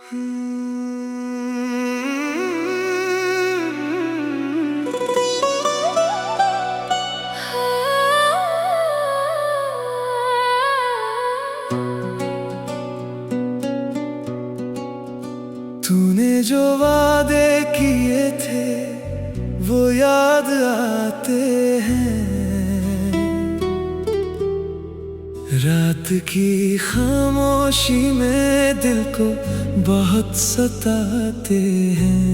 तूने जो वादे किए थे वो याद आते हैं। रात की खामोशी में दिल को बहुत सताते हैं।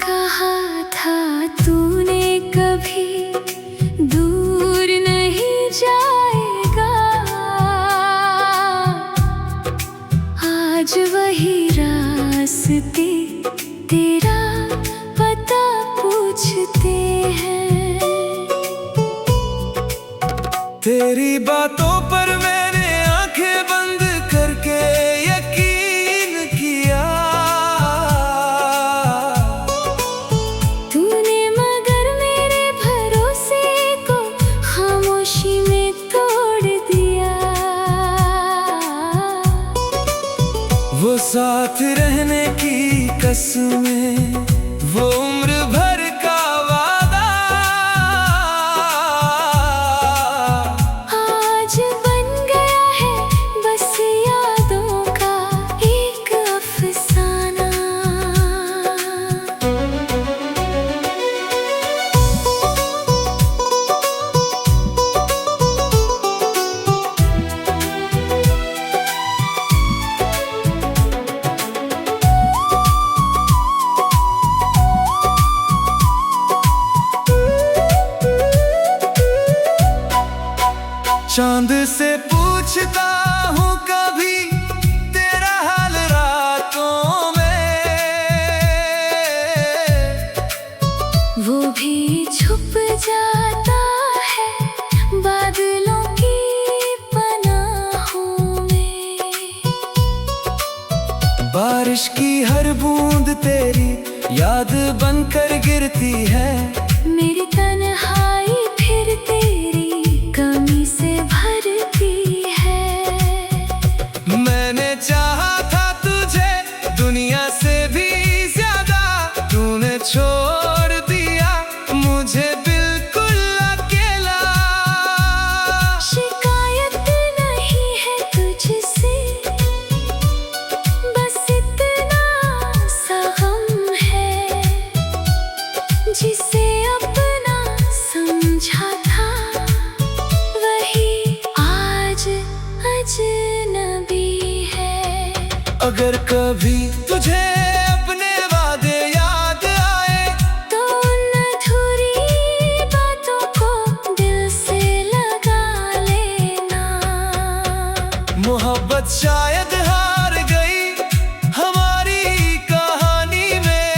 कहा था तूने कभी दूर नहीं जाएगा, आज वही रास्ते तेरा पता पूछते हैं। तेरी बातों पर मैंने आंखें बंद करके यकीन किया। तूने मगर मेरे भरोसे को खामोशी में तोड़ दिया। वो साथ रहने की कसमें, वो उम्र भर का वादा, आज बन गया है बस यादों का एक अफसाना। चांद से पूछता हूँ कभी तेरा हाल रातों में, वो भी छुप जाता है बादलों की पनाहों में। बारिश की हर बूंद तेरी याद बनकर गिरती है। मेरी तन्हाई फिर तेरी कमी से भरती है। मैंने चाहा था तुझे दुनिया से भी ज्यादा, तूने छोड़ दिया मुझे बिल्कुल अकेला। शिकायत नहीं है तुझसे, बस इतना सा गम है जिसे अपना समझा था वही आज अजनबी है। अगर कभी तुझे अपने वादे याद आए तो उन अधूरी बातों को दिल से लगा लेना। मोहब्बत शायद हार गई हमारी कहानी में,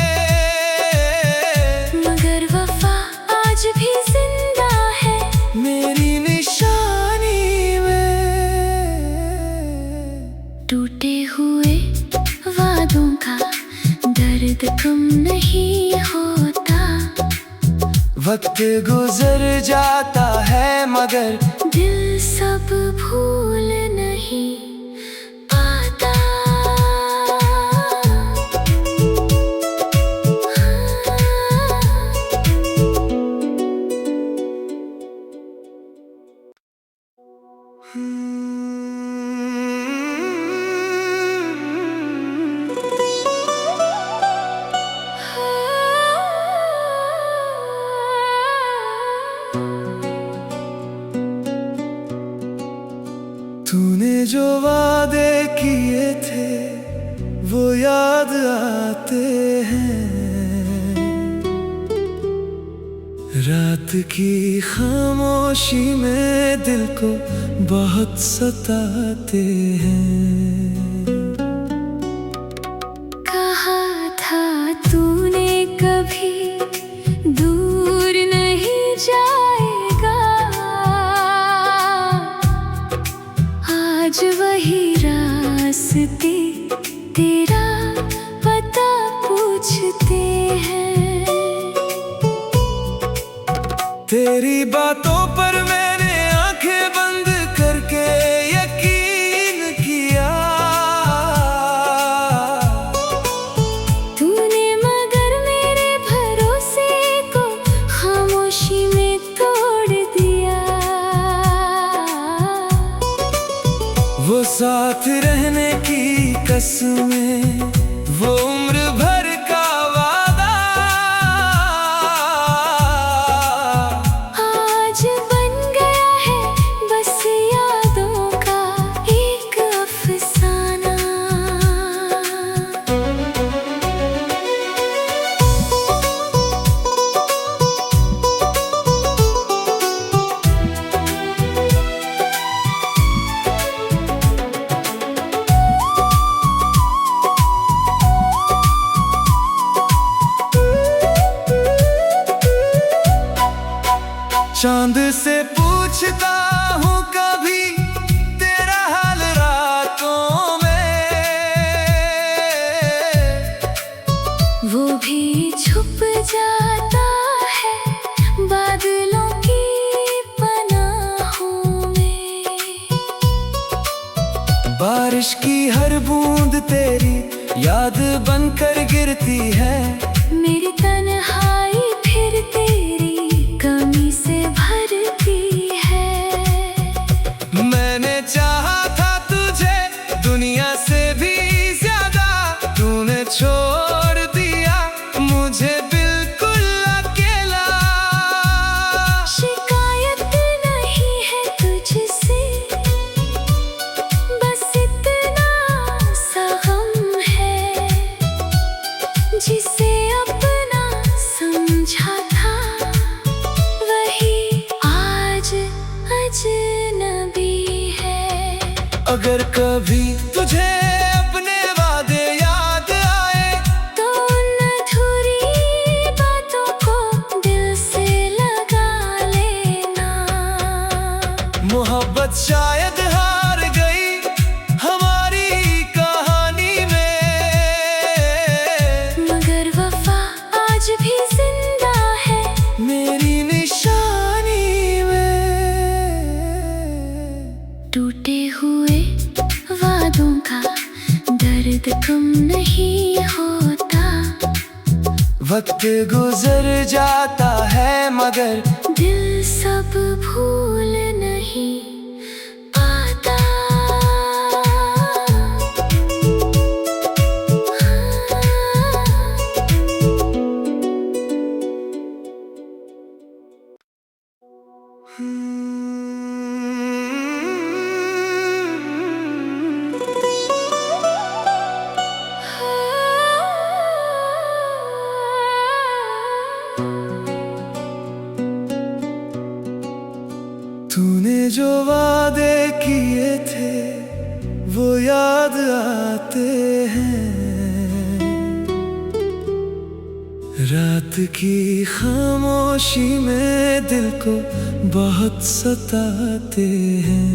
मगर वफा आज भी जिंदा है मेरी निशानी में। टूटे हुए वादों का दर्द कम नहीं होता। वक्त गुजर जाता है मगर दिल सब भूल नहीं पाता। तूने जो वादे किए थे वो याद आते हैं। रात की खामोशी में दिल को बहुत सताते हैं। कहा था तूने कभी दूर नहीं जाएगा, आज वही रास्ते तेरा पता पूछते हैं। तेरी बातों पर मैंने आंखें बंद करके यकीन किया। वो साथ रहने की कसमें, वो उम्र भर का वादा आज बन गया है बस यादों का एक अफसाना। चांद से पूछता हूँ कभी तेरा हाल रातों में, वो भी छुप जाता है बादलों की पनाहों में। बारिश की हर बूंद तेरी याद बनकर गिरती है। मेरी तन्हाई फिर तेरी कमी से भरती है। मैंने चाहा था तुझे दुनिया से भी ज्यादा, तूने छोड़ दिया मुझे बिल्कुल अकेला। शिकायत नहीं है तुझसे, बस इतना सा गम है, जिसे अपना समझा था वही आज अजनबी है। अगर कभी तुझे अपने वादे याद आए, तो उन अधूरी बातों को दिल से लगा लेना। मोहब्बत शायद हार गई हमारी कहानी में, मगर वफा आज भी जिंदा है मेरी निशानी में। टूटे हुए वादों का दर्द कम नहीं होता। वक्त गुजर जाता है मगर दिल सब भूल नहीं पाता। तूने जो वादे किए थे वो याद आते हैं। रात की खामोशी में दिल को बहुत सताते हैं।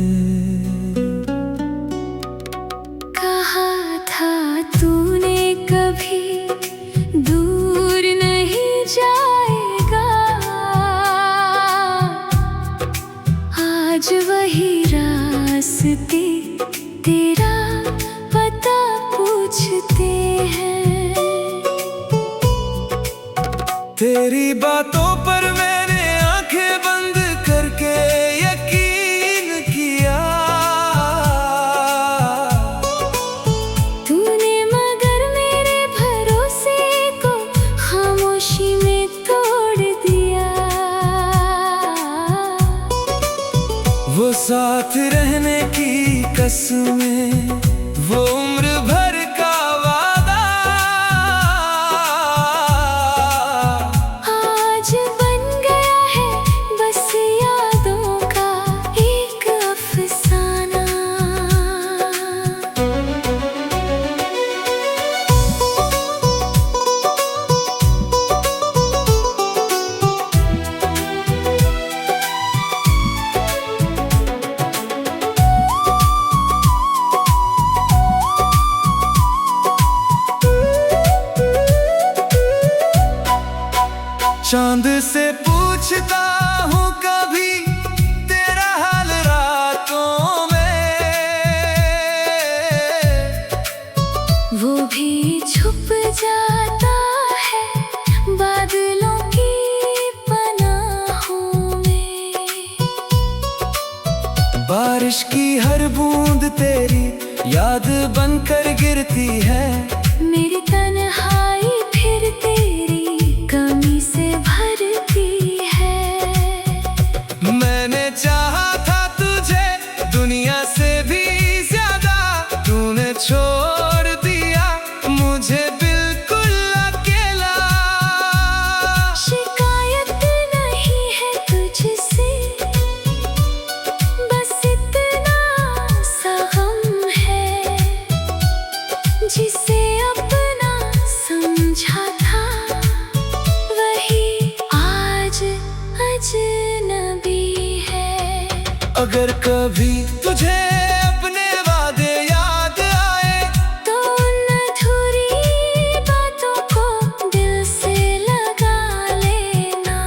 कहा था तूने कभी दूर नहीं जाएगा, आज वही रास्ते तेरा पता पूछते हैं। तेरी बातों पर मैंने आंखें बंद करके यकीन किया। तूने मगर मेरे भरोसे को खामोशी में तोड़ दिया। वो साथ रहने की कसमें, वो उम्र भर का वादा आज बन गया है बस यादों का एक अफसाना। तेरी याद बनकर गिरती है। मेरी तन्हाई फिर तेरी कमी से भरती है। मैंने चाहा था तुझे दुनिया से भी ज्यादा, तूने छोड़ दिया मुझे बिल्कुल अकेला। शिकायत नहीं है तुझसे, बस इतना सा गम है, जिसे अपना समझा था वही आज अजनबी है। अगर कभी तुझे अपने वादे याद आए तो उन अधूरी बातों को दिल से लगा लेना।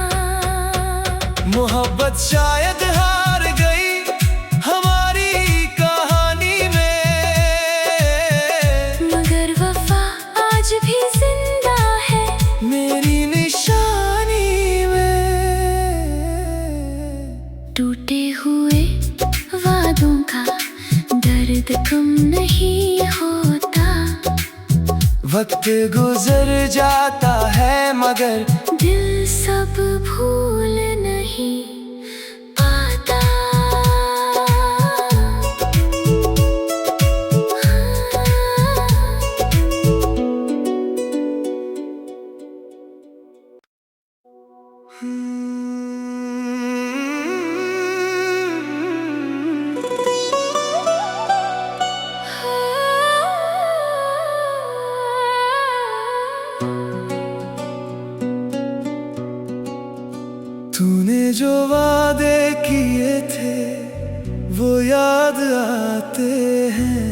मोहब्बत शायद हार गई हमारी कहानी में, मगर वफा आज भी जिंदा है मेरी निशानी में। टूटे हुए वादों का दर्द कम नहीं होता। वक्त गुजर जाता है मगर दिल सब भूल नहीं पाता। तूने जो वादे किए थे वो याद आते हैं।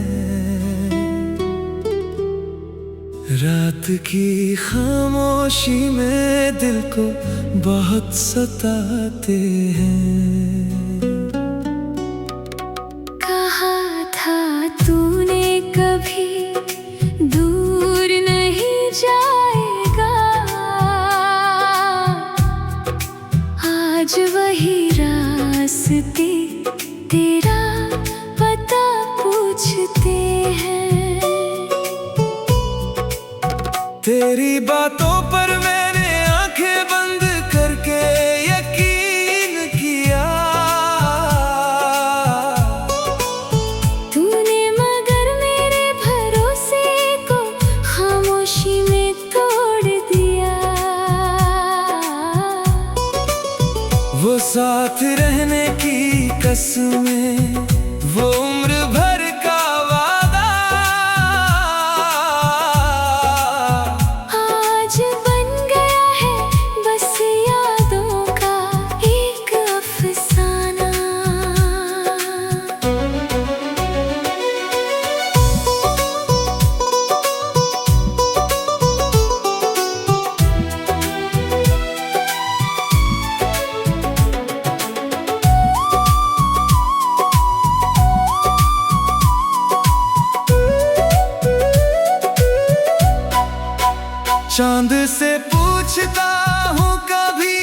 रात की खामोशी में दिल को बहुत सताते हैं। कहा था तूने कभी दूर नहीं जाएगा, आज वही रास्ते तेरा पता पूछते हैं। तेरी बातों पर मैंने आंखें बंद करके यकीन किया। तूने मगर मेरे भरोसे को खामोशी में तोड़ दिया। वो साथ रहने की कसमें, वो उम्र भर का वादा, आज बन गया है बस यादों का एक अफसाना। चांद से पूछता हूँ कभी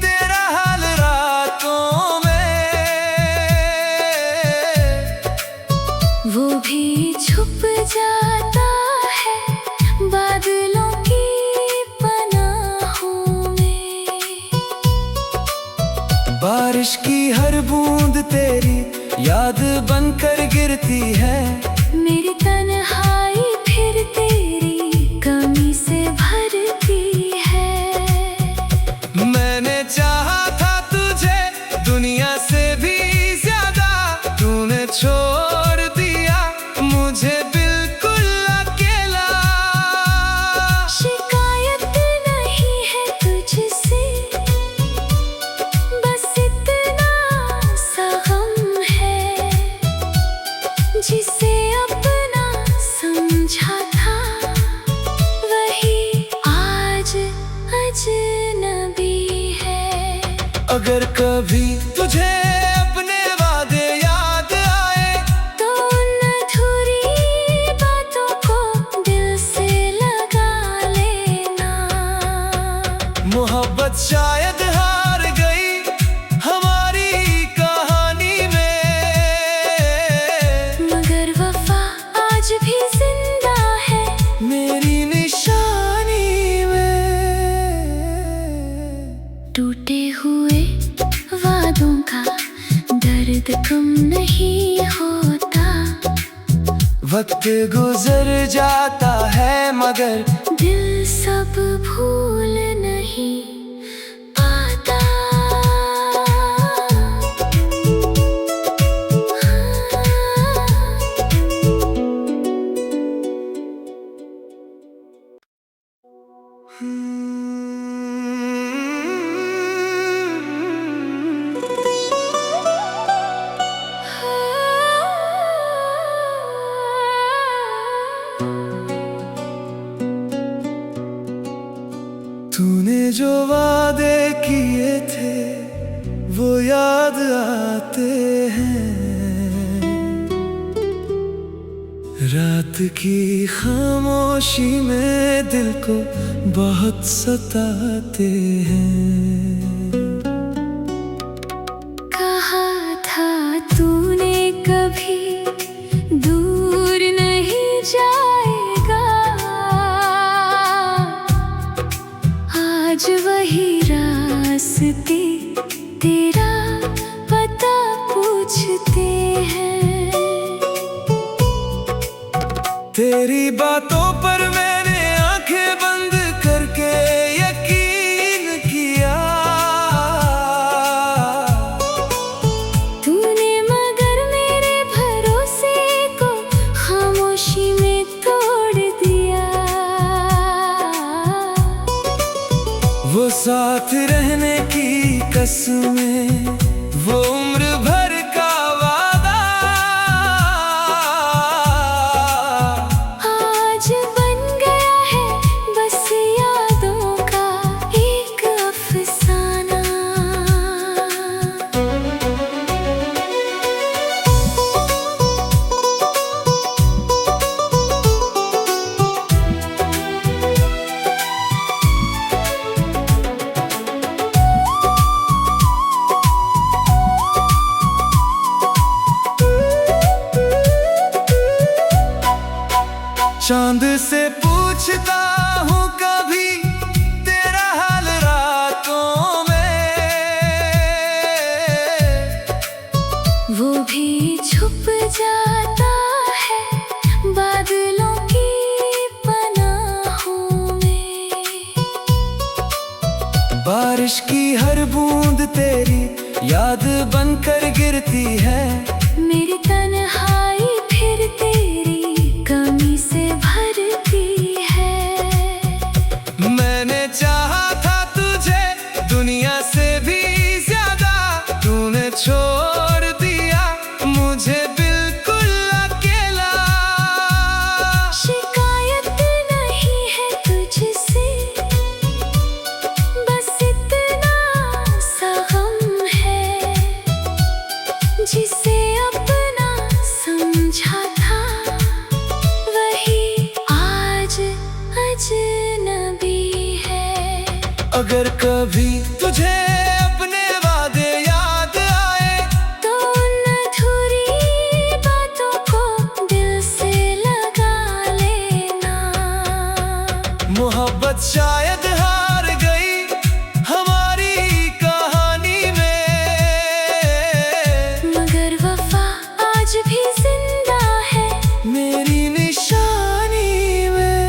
तेरा हाल रातों में, वो भी छुप जाता है बादलों की पनाहों में। बारिश की हर बूंद तेरी याद बनकर गिरती है। मेरी तन्हाई फिर तेरी कमी से भरती है। मैंने चाहा था तुझे दुनिया से भी ज्यादा, तूने छोड़ दिया मुझे बिल्कुल अकेला। शिकायत नहीं है तुझसे, बस इतना सा गम है, जिसे अपना समझा था वही आज अजनबी है। अगर कभी तुझे अपने वादे याद आए तो उन अधूरी बातों को दिल से लगा लेना। मोहब्बत शायद हार गई हमारी कहानी में, वक्त गुजर जाता है मगर दिल सब भूल नहीं पाता। तूने जो वादे किए थे वो याद आते हैं, रात की खामोशी में दिल को बहुत सताते हैं। कहा था तूने कभी दूर नहीं जाएगा, आज वही रास्ते तेरा पता पूछते हैं। तेरी बातों पर मैंने आंखें बंद करके यकीन किया, तूने मगर मेरे भरोसे को खामोशी में तोड़ दिया। वो साथ रहने की कसमें, वो उम्र भर का वादा, आज बन गया है बस यादों का एक अफसाना। चांद से पूछता हूँ कभी तेरा हाल रातों में, वो भी छुप जाता है बादलों की पनाहों में। बारिश की हर बूंद तेरी याद बनकर गिरती है, मेरी तन्हाई फिर तेरी कमी से भरती है। मैंने चाहा था तुझे दुनिया से भी ज्यादा, तूने छोड़ दिया मुझे बिल्कुल अकेला। शिकायत नहीं है तुझसे, बस इतना सा गम है, जिसे अपना समझा था वही आज अजनबी है। अगर कभी तुझे अपने वादे याद आए तो उन अधूरी बातों को दिल से लगा लेना। मोहब्बत शायद हार गई हमारी कहानी में, मगर वफा आज भी जिंदा है मेरी निशानी में।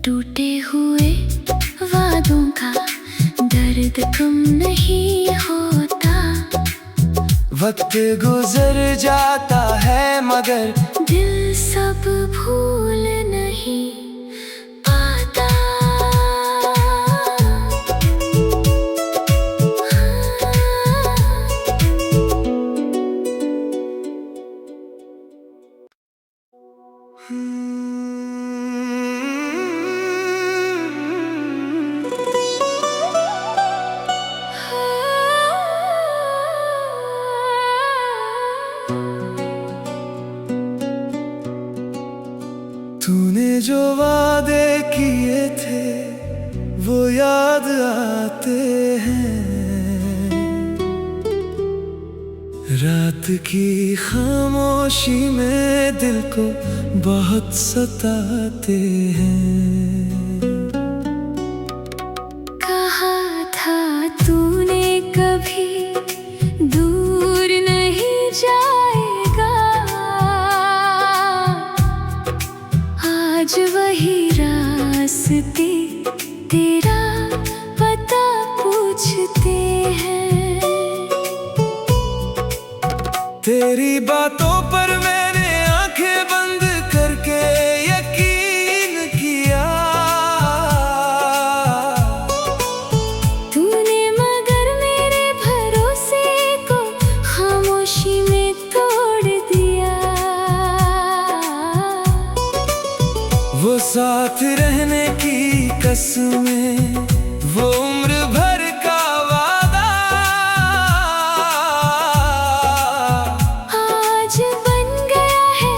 टूटे हुए वादों का दर्द कम नहीं होता, वक्त गुजर जाता है मगर दिल सब भूल नहीं पाता। तूने जो वादे किए थे वो याद आते हैं, रात की खामोशी में दिल को बहुत सताते हैं। कहा था तूने कभी दूर नहीं जाएगा, रास्ते तेरा पता पूछते हैं। तेरी बातों पर मैंने आंखें बंद करके यकीन किया। तूने मगर मेरे भरोसे को खामोशी में तोड़ दिया। वो साथ रहने की कसमें, वो उम्र भर का वादा, आज बन गया है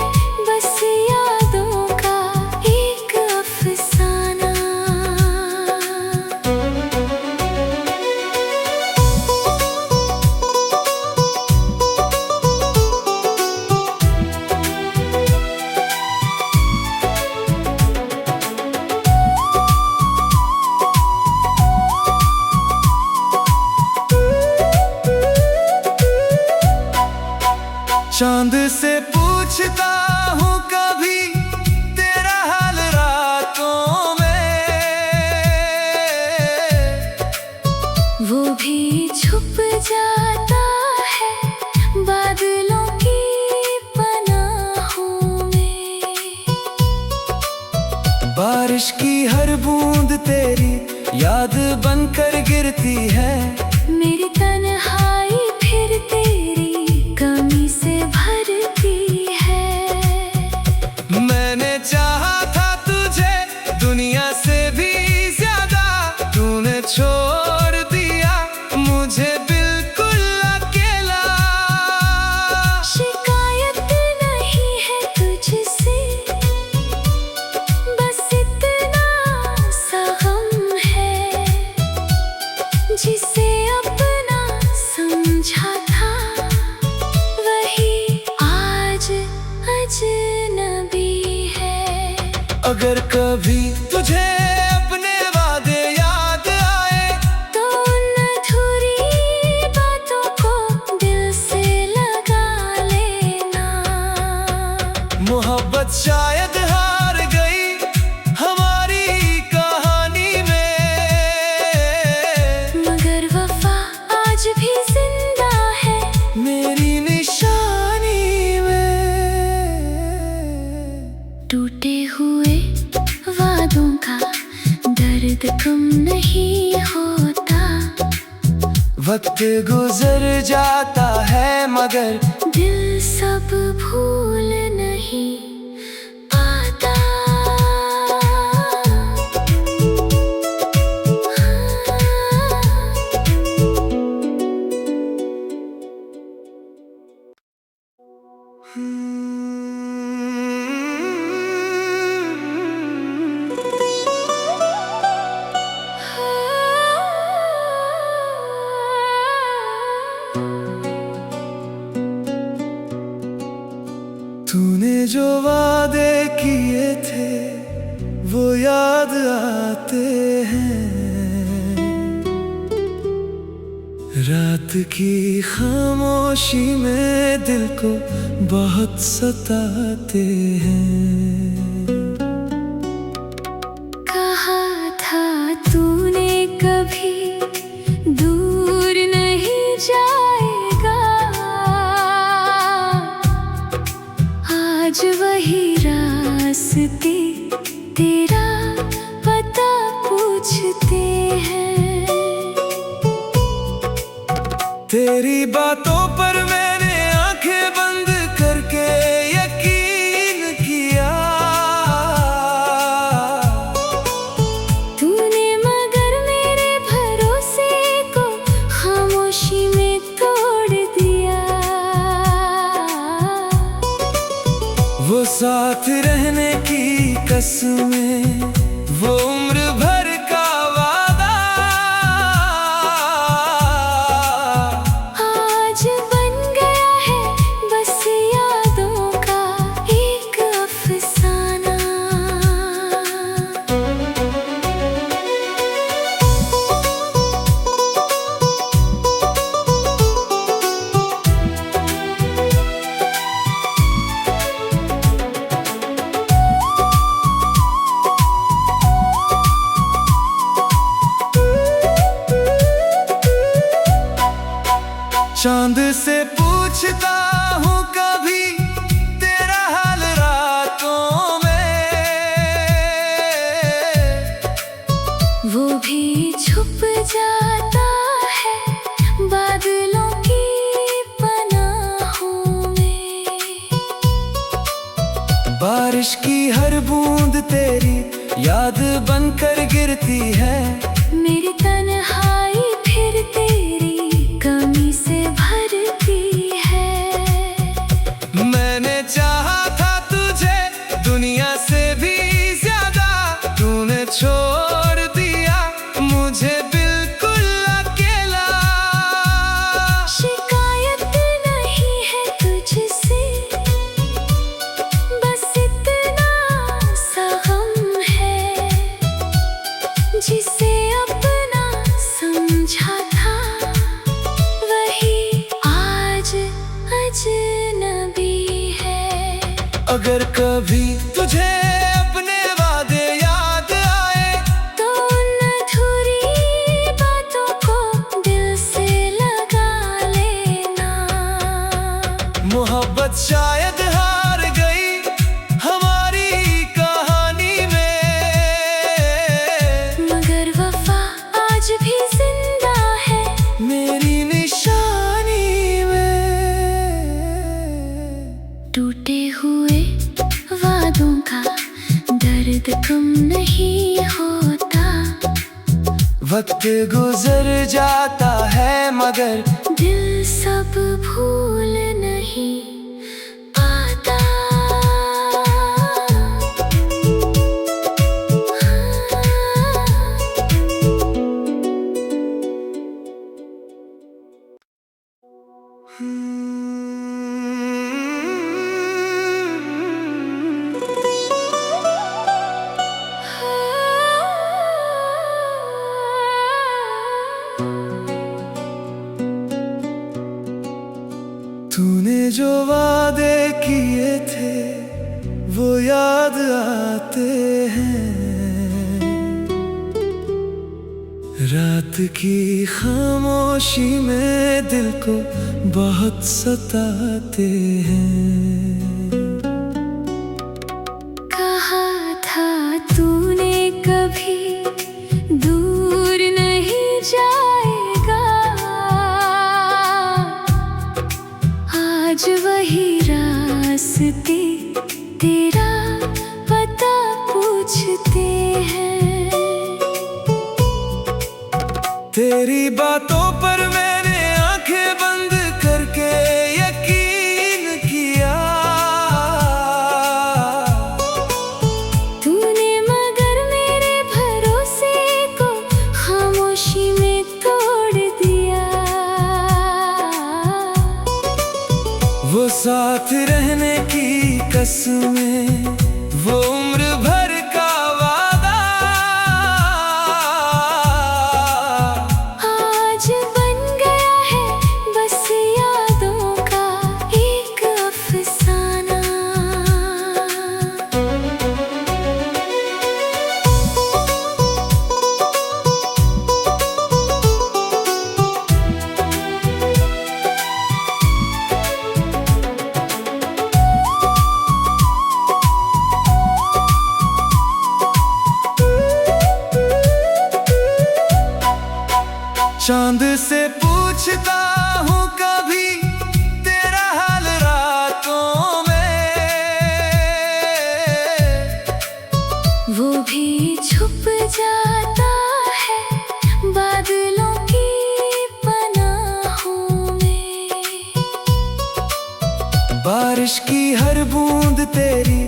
बस यादों का एक अफसाना। चांद से पूछता हूँ कभी तेरा हाल रातों में, वो भी छुप जाता है बादलों की पनाहों में। बारिश की हर बूंद तेरी याद बनकर गिरती है। मेरी तन्हाई फिर तेरी कमी से भरती है। मैंने चाहा था तुझे दुनिया से भी ज्यादा, तूने छोड़ दिया मुझे बिल्कुल अकेला। शिकायत नहीं है तुझसे, बस इतना सा गम है जिसे अपना समझा था वही आज अजनबी है। अगर कभी तुझे अपने वादे याद आए तो उन अधूरी बातों को दिल से लगा लेना। मोहब्बत शायद हार गई हमारी कहानी में, मगर वफा आज भी जिंदा है मेरी निशानी में। टूटे हुए वादों का दर्द कम नहीं होता। वक्त गुजर जाता है मगर दिल सब भूल नहीं पाता। तूने जो वादे किए थे वो याद आते हैं। रात की खामोशी में दिल को बहुत सताते हैं। कहा था तूने कभी दूर नहीं जाएगा, आज वही रास्ते तेरा पता पूछते हैं। तेरी बातों पर मैंने आंखें बंद करके यकीन किया। तूने मगर मेरे भरोसे को खामोशी में तोड़ दिया। वो साथ रहने की कसमें, वो उम्र भर का वादा, आज बन गया है बस यादों का एक अफसाना। बारिश की हर बूंद तेरी याद बनकर गिरती है। मेरी तन्हाई फिर तेरी कमी से भरती है। मैंने चाहा था तुझे दुनिया से भी ज्यादा, तूने छोड़ दिया मुझे बिल्कुल अकेला। शिकायत नहीं है तुझसे, बस इतना सा गम है, जिसे अपना समझा था वही आज अजनबी है। अगर कभी तुझे अपने वादे याद आए तो उन अधूरी बातों को दिल से लगा लेना। मोहब्बत शायद हार गई हमारी कहानी में, मगर वफा आज भी जिंदा है मेरी निशानी में। टूटे हुए वादों का दर्द कम नहीं होता। वक्त गुजर जाता है मगर दिल सब भूल नहीं पाता। तूने जो वादे किए थे वो याद आते हैं। रात की खामोशी में दिल को बहुत सताते हैं। कहा था तूने कभी दूर नहीं जाएगा, आज वही रास्ते तेरा पता पूछते हैं। तेरी बातों पर मैंने आंखें बंद करके यकीन किया। तूने मगर मेरे भरोसे को खामोशी में तोड़ दिया। वो साथ रहने की कसमें, वो उम्र भर का वादा, आज बन गया है बस यादों का एक अफसाना। चांद से पूछता हूँ कभी तेरा हाल रातों में, वो भी छुप जाता है बादलों की पनाहों में। बारिश की हर बूंद तेरी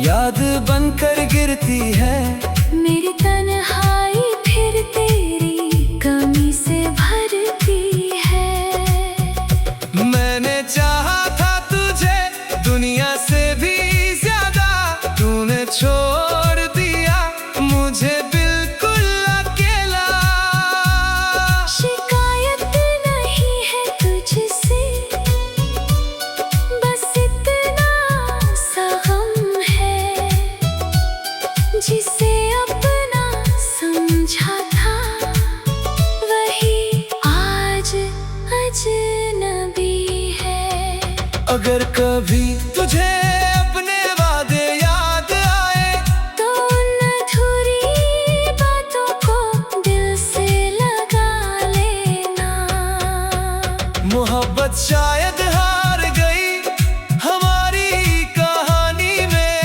याद बनकर गिरती है। मेरी तन्हाई फिर तेरी कमी से भरती है। मैंने चाहा था तुझे दुनिया से भी ज्यादा, तूने छोड़ दिया मुझे बिल्कुल अकेला। शिकायत नहीं है तुझसे, बस इतना सा गम है, जिसे अपना समझा था वही आज अजनबी है। अगर कभी तुझे अपने वादे याद आए तो उन अधूरी बातों को दिल से लगा लेना। मोहब्बत शायद हार गई हमारी कहानी में,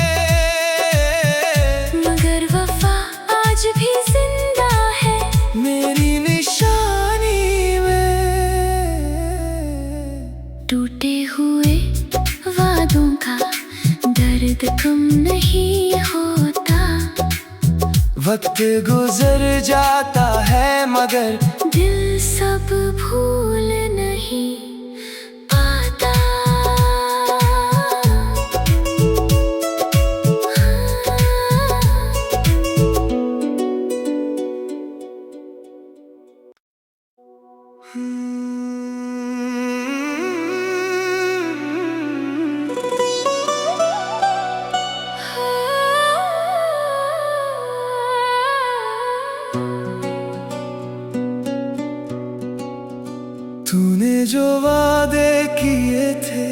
दर्द कम नहीं होता। वक्त गुजर जाता है मगर दिल सब भूल नहीं पाता। तूने जो वादे किए थे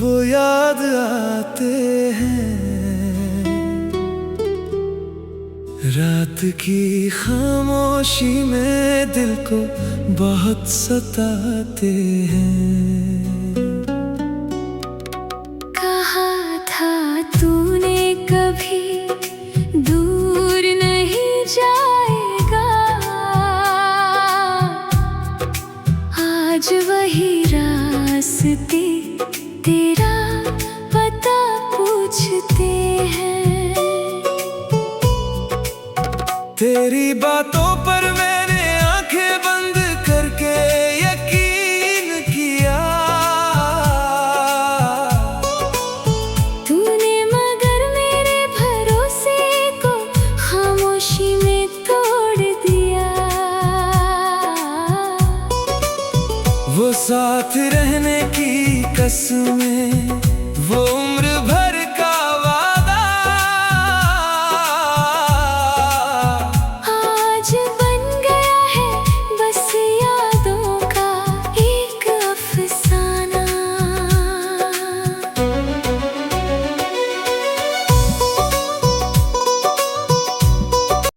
वो याद आते हैं। रात की खामोशी में दिल को बहुत सताते हैं। कहा था तूने कभी दूर नहीं जाएगा, आज वही रास्ते तेरा पता पूछते हैं। तेरी बातों पर मैंने आंखें बंद करके यकीन किया। तूने मगर मेरे भरोसे को खामोशी में तोड़ दिया। वो साथ रहने की कसमें